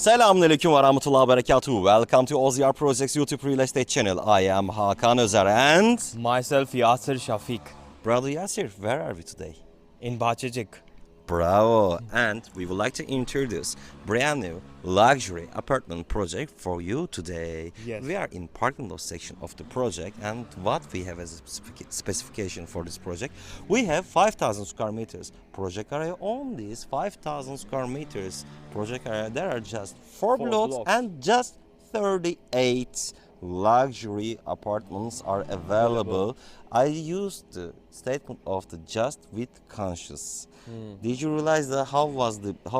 Selamünaleyküm ve rahmetullahi ve berekatuhu. Welcome to Ozr Projects YouTube real estate channel. I am Hakan OZER and Myself, Yasir Shafiq, brother Yasir. Where are we today? in Bahçecik. Bravo! And we would like to introduce brand new luxury apartment project for you today. Yes. We are in parking lot section of the project, and what we have as a specification for this project, we have 5,000 square meters project area. On this 5,000 square meters project area, there are just four blocks and just 38 luxury apartments are available. I used the statement of the just with conscious. Did you realize that how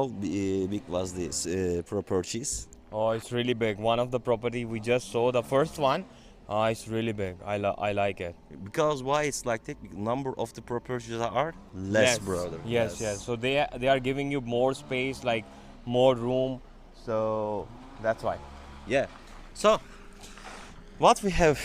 big was this properties? Oh, it's really big. One of the property we just saw, the first one, it's really big. I like it. Because why it's like that? Number of the properties are less, Yes. brother. Yes. So they are giving you more space, like more room. So that's why. Yeah. So what we have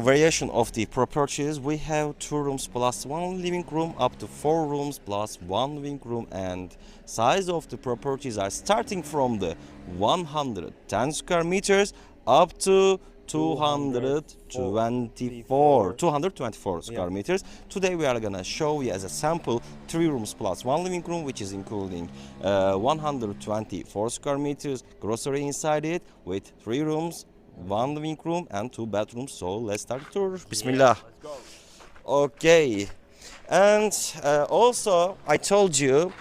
variation of the properties, we have 2 rooms plus 1 living room up to 4 rooms plus 1 living room, and size of the properties are starting from the 110 square meters up to 224 square meters. Today we are gonna show you as a sample 3 rooms plus 1 living room, which is including 124 square meters, grocery inside it with 3 rooms, 1 living room and 2 bedrooms. So let's start the tour. Bismillah. Let's go. Okay. And also I told you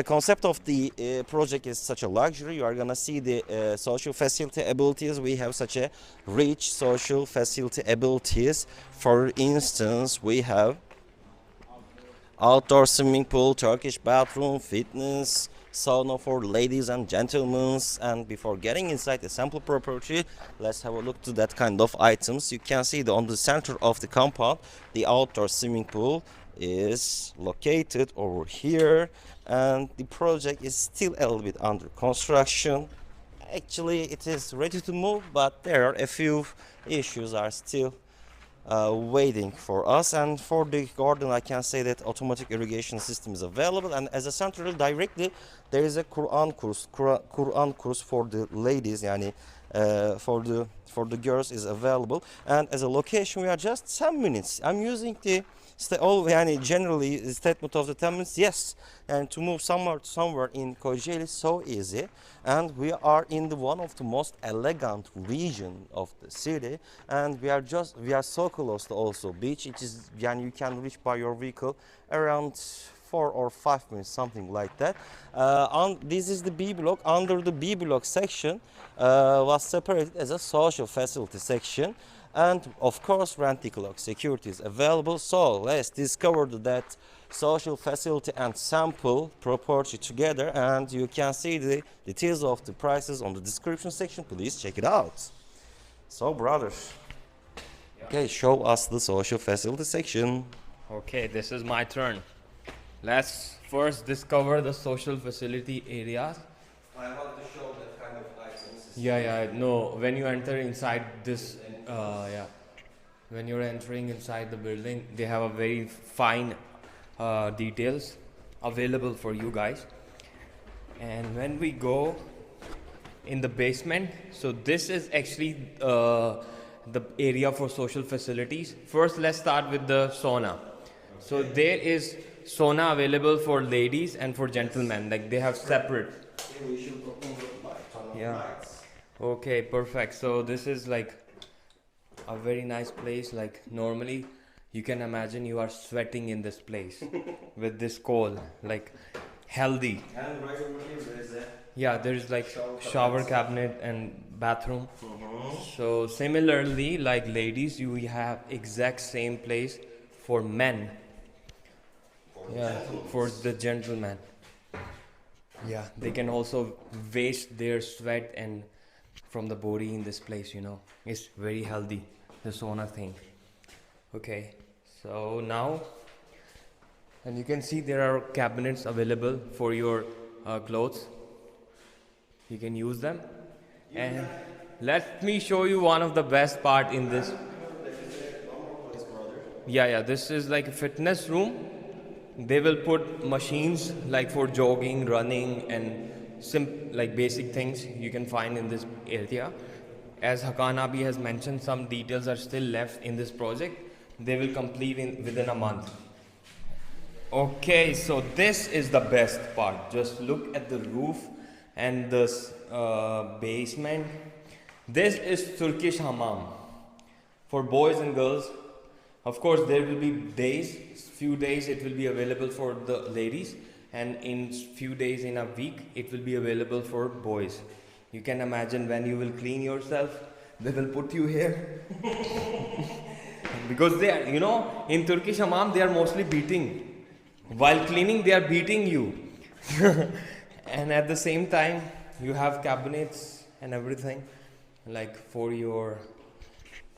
concept of the project is such a luxury. You are gonna see the social facility abilities. We have such a rich social facility abilities. For instance, we have outdoor swimming pool, Turkish bathroom, fitness, sauna for ladies and gentlemen. And before getting inside the sample property, let's have a look to that kind of items. You can see on the center of the compound, the outdoor swimming pool is located over here, and the project is still a little bit under construction. Actually, it is ready to move, but there are a few issues are still waiting for us. And for the garden, I can say that automatic irrigation system is available, and as a central directly there is a Quran course for the ladies, yani for the girls is available. And as a location, we are just 10 minutes. I'm using the generally statement of the 10 minutes, yes, and to move somewhere in Kocaeli so easy. And we are in the one of the most elegant region of the city, and we are so close to also beach. It is, and you can reach by your vehicle around 4 or 5 minutes, something like that. This is the B block. Under the B block section was separated as a social facility section, and of course rent-a-clock security is available. So let's discover that social facility and sample property together, and you can see the details of the prices on the description section. Please check it out. So brother, okay, show us the social facility section. Okay, this is my turn. Let's first discover the social facility areas. I want to show that kind of items. Yeah. No, when you enter inside this, when you're entering inside the building, they have a very fine details available for you guys. And when we go in the basement, so this is actually the area for social facilities. First, let's start with the sauna. So there is sauna available for ladies and for gentlemen, like they have separate. Yeah. Okay, perfect. So this is like a very nice place. Like normally you can imagine you are sweating in this place with this cold, like healthy. And right over here there is a Yeah, there is like shower cabinet and bathroom. So similarly, like ladies, you have exact same place for men. Yeah, for the gentleman. Yeah, they can also waste their sweat and from the body in this place, you know. It's very healthy, the sauna thing. Okay, so now, and you can see there are cabinets available for your clothes. You can use them. And let me show you one of the best part in this. Yeah, this is like a fitness room. They will put machines like for jogging, running and like basic things you can find in this area. As Hakan Abi has mentioned, some details are still left in this project. They will complete within a month. Okay, so this is the best part. Just look at the roof and the basement. This is Turkish hammam for boys and girls. Of course, there will be days, few days it will be available for the ladies, and in few days in a week it will be available for boys. You can imagine when you will clean yourself, they will put you here. Because they are, you know, in Turkish hammam they are mostly beating. While cleaning, they are beating you. And at the same time, you have cabinets and everything, like for your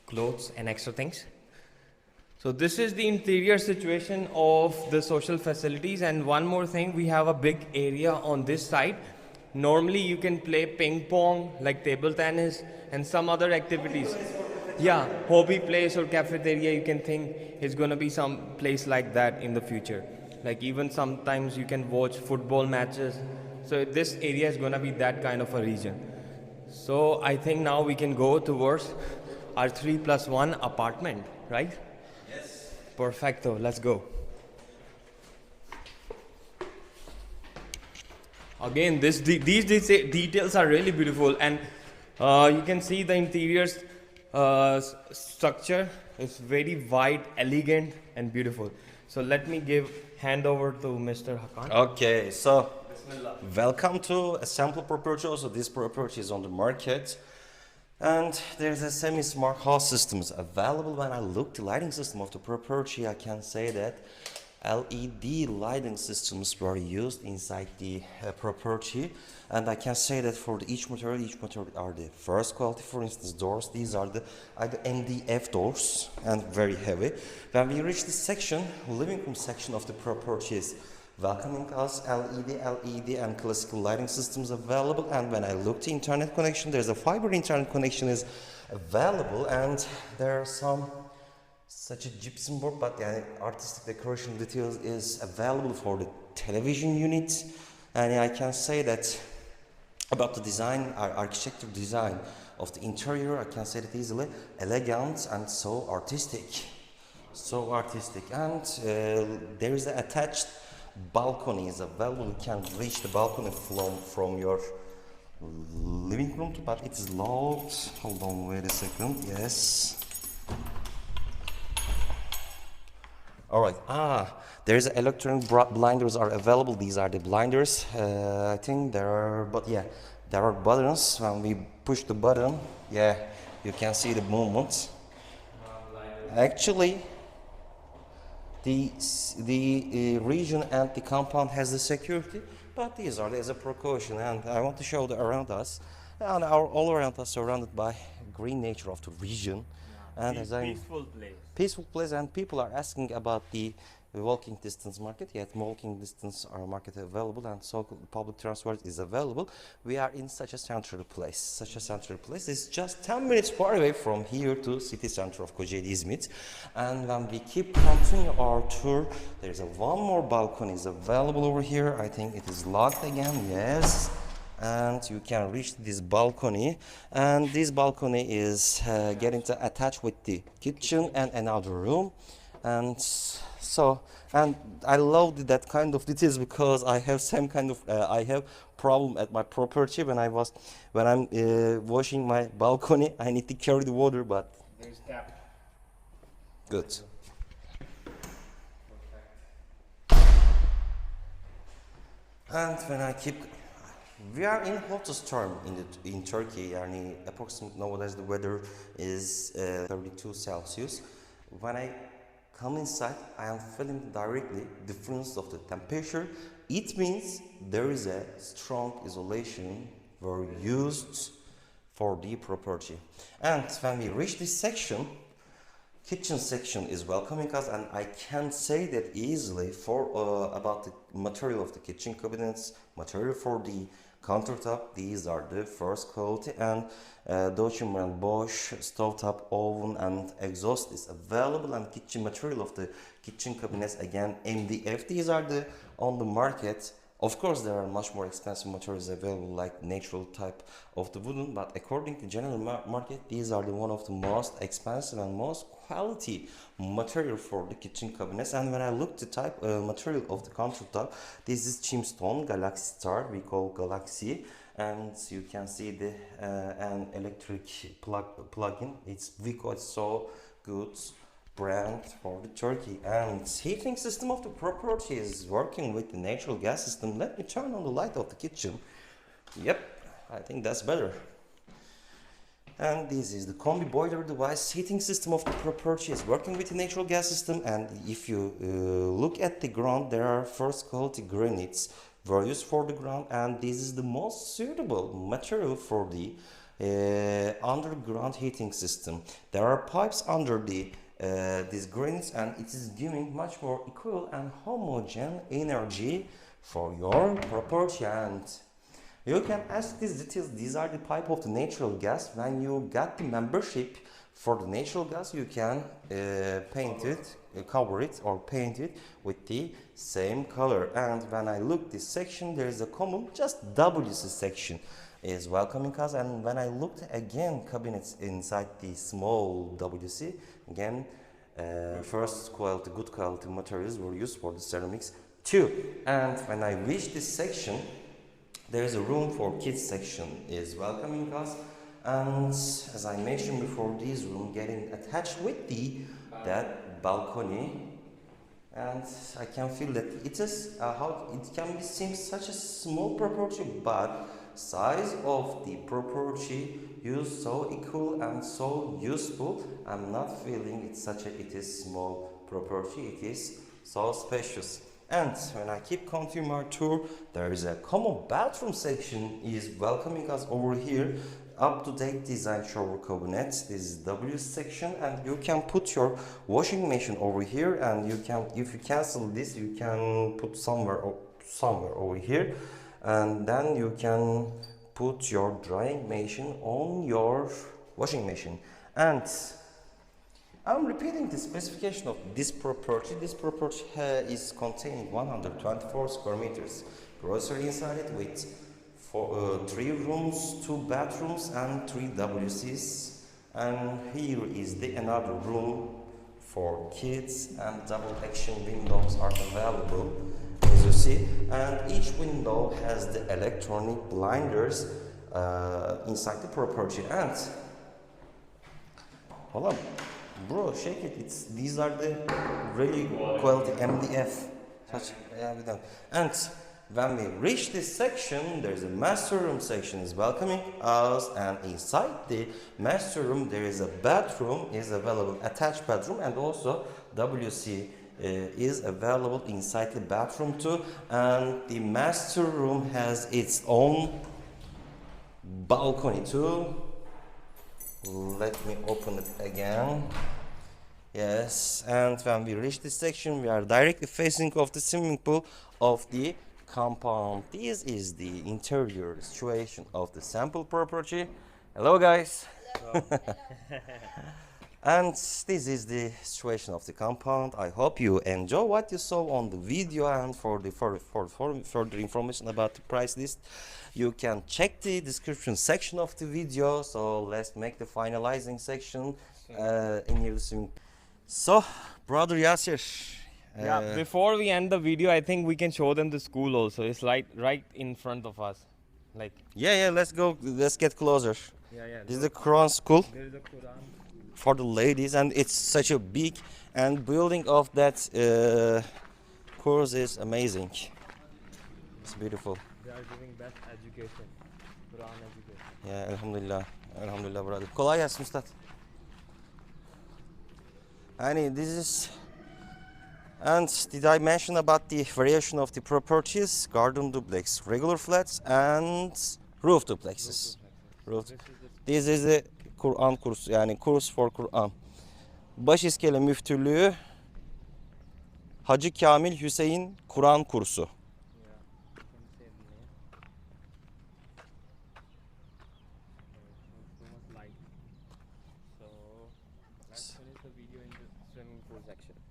clothes and extra things. So this is the interior situation of the social facilities. And one more thing, we have a big area on this side. Normally you can play ping pong, like table tennis and some other activities. Yeah, hobby place or cafeteria, you can think is going to be some place like that in the future. Like even sometimes you can watch football matches. So this area is going to be that kind of a region. So I think now we can go towards our 3+1 apartment, right? Yes. Perfecto, let's go. Again, these details are really beautiful, and you can see the interiors structure is very wide, elegant and beautiful. So let me hand over to Mr. Hakan. Okay, so Bismillah. welcome to a sample property. Also, this property is on the market, and there's a semi-smart house systems available. When I look the lighting system of the property, I can say that LED lighting systems were used inside the property, and I can say that for each material are the first quality. For instance, doors, these are the MDF doors and very heavy. When we reach this section, living room section of the property is welcoming us. LED and classical lighting systems available. And when I look the internet connection, there's a fiber internet connection is available, and there are some such a gypsum board, but artistic decoration details is available for the television unit. And I can say that about the design, architecture design of the interior, I can say that easily elegant and so artistic. So artistic. And there is an attached balcony is available. You can reach the balcony from your living room, but it is locked. Hold on, wait a second. Yes. All right. There is electronic blinders are available. These are the blinders. I think there are buttons. When we push the button, you can see the movement. Actually, the region and the compound has the security, but these are as a precaution. And I want to show around us, and all around us surrounded by green nature of the region. And as peaceful place, and people are asking about the walking distance market. Yet walking distance market available, and so public transport is available. We are in such a central place. It's just 10 minutes far away from here to city center of Kocaeli, Izmit. And when we keep continuing our tour, there's one more balcony is available over here. I think it is locked again. Yes. And you can reach this balcony, and this balcony is getting attached with the kitchen and another room. And so, and I love that kind of details, because I have some kind of I have problem at my property when I'm washing my balcony. I need to carry the water, but there's tap. Good. And when I keep, we are in hottest term in Turkey. Yani approximately nowadays the weather is 32 Celsius. When I come inside, I am feeling directly difference of the temperature. It means there is a strong isolation were used for the property. And when we reach this section, kitchen section is welcoming us, and I can say that easily for about the material of the kitchen cabinets, material for the countertop. These are the first quality, and Deutsche and Bosch stovetop, oven and exhaust is available, and kitchen material of the kitchen cabinets again MDF. These are the on the market Of course, there are much more expensive materials available, like natural type of the wooden, but according to general market, these are the one of the most expensive and most quality material for the kitchen cabinets. And when I look the type material of the countertop, this is chimstone Galaxy Star, we call Galaxy, and you can see the an electric plug-in. It's Vico, it's so good brand for the Turkey. And heating system of the property is working with the natural gas system. Let me turn on the light of the kitchen. Yep, I think that's better. And this is the combi boiler device. Heating system of the property is working with the natural gas system. And if you look at the ground, there are first quality granites were used for the ground, and this is the most suitable material for the underground heating system. There are pipes under the these granites, and it is giving much more equal and homogeneous energy for your property. And you can ask these details. These are the pipe of the natural gas. When you got the membership for the natural gas, you can paint it, cover it or paint it with the same color. And when I look this section, there is a common just WC section is welcoming us. And when I looked again cabinets inside the small WC, again first quality, good quality materials were used for the ceramics too. And when I reach this section, there is a room for kids section is welcoming us. And as I mentioned before, this room getting attached with the that balcony, and I can feel that it is how it can be seem such a small property, but size of the property used so equal and so useful. I'm not feeling it's such a it is small property, it is so spacious. And when I keep continuing my tour, there is a common bathroom section is welcoming us over here. Up-to-date design shower cabinets. This is W section, and you can put your washing machine over here, and you can, if you cancel this, you can put somewhere over here, and then you can put your drying machine on your washing machine. And I'm repeating the specification of this property. This property is containing 124 square meters. Grocery inside it with 3 rooms, 2 bathrooms and 3 WCs. And here is the another room for kids, and double action windows are available as you see. And each window has the electronic blinders inside the property. And hold on. Bro, shake it. These are the really quality MDF. And when we reach this section, there's a master room section is welcoming us, and inside the master room there is a bathroom is available, attached bathroom, and also WC is available inside the bathroom too. And the master room has its own balcony too. Let me open it again. Yes, and when we reach this section, we are directly facing of the swimming pool of the compound. This is the interior situation of the sample property. Hello guys. Hello. And this is the situation of the compound. I hope you enjoy what you saw on the video, and for further information about the price list, you can check the description section of the video. So let's make the finalizing section in your swimming. So, brother Yasir. Yeah, before we end the video, I think we can show them the school also. It's right in front of us. Like. Yeah, let's go. Let's get closer. Yeah. This is the Quran school. There is a Quran for the ladies, and it's such a big, and building of that course is amazing. It's beautiful. They are giving best education, Quran education. Yeah, alhamdulillah brother. Kolay gelsin Üstad. And this is, and did I mention about the variation of the properties? Garden duplex, regular flats, and roof duplexes. This is the Kur'an kursu, yani kurs for Kur'an. Başiskele Müftülüğü Hacı Kamil Hüseyin Kur'an kursu.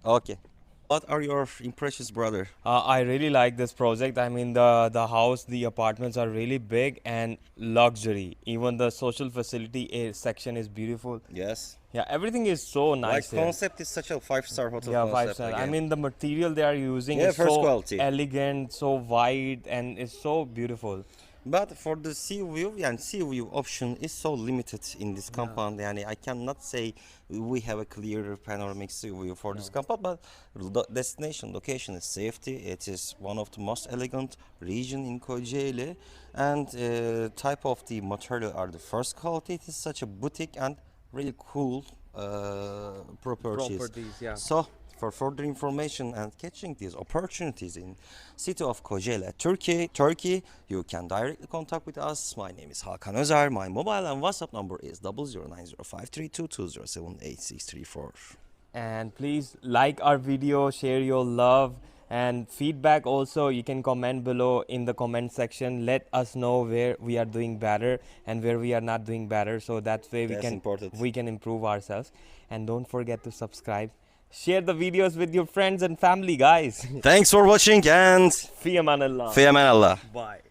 Okay. What are your impressions, brother? I really like this project. I mean, the house, the apartments are really big and luxury. Even the social facility section is beautiful. Yes. Yeah, everything is so nice Like here. concept is such a 5-star hotel Yeah, concept. 5 star. I again. mean, the material they are using Yeah, is first so quality. elegant, so wide, and it's so beautiful. But for the sea view, and sea view option is so limited in this compound. Yani I cannot say we have a clear panoramic sea view for this compound, but destination location is safety. It is one of the most elegant region in Kocaeli, and type of the material are the first quality. It is such a boutique and really cool properties. Yeah. So for further information and catching these opportunities in city of Kocaeli, Turkey, you can directly contact with us. My name is Hakan OZER. My mobile and WhatsApp number is 00905322078634. And please like our video, share your love and feedback. Also, you can comment below in the comment section. Let us know where we are doing better and where we are not doing better, so that way we can improve ourselves. And don't forget to subscribe. Share the videos with your friends and family, guys. Thanks for watching and Fi aman Allah. fi aman Allah. Bye.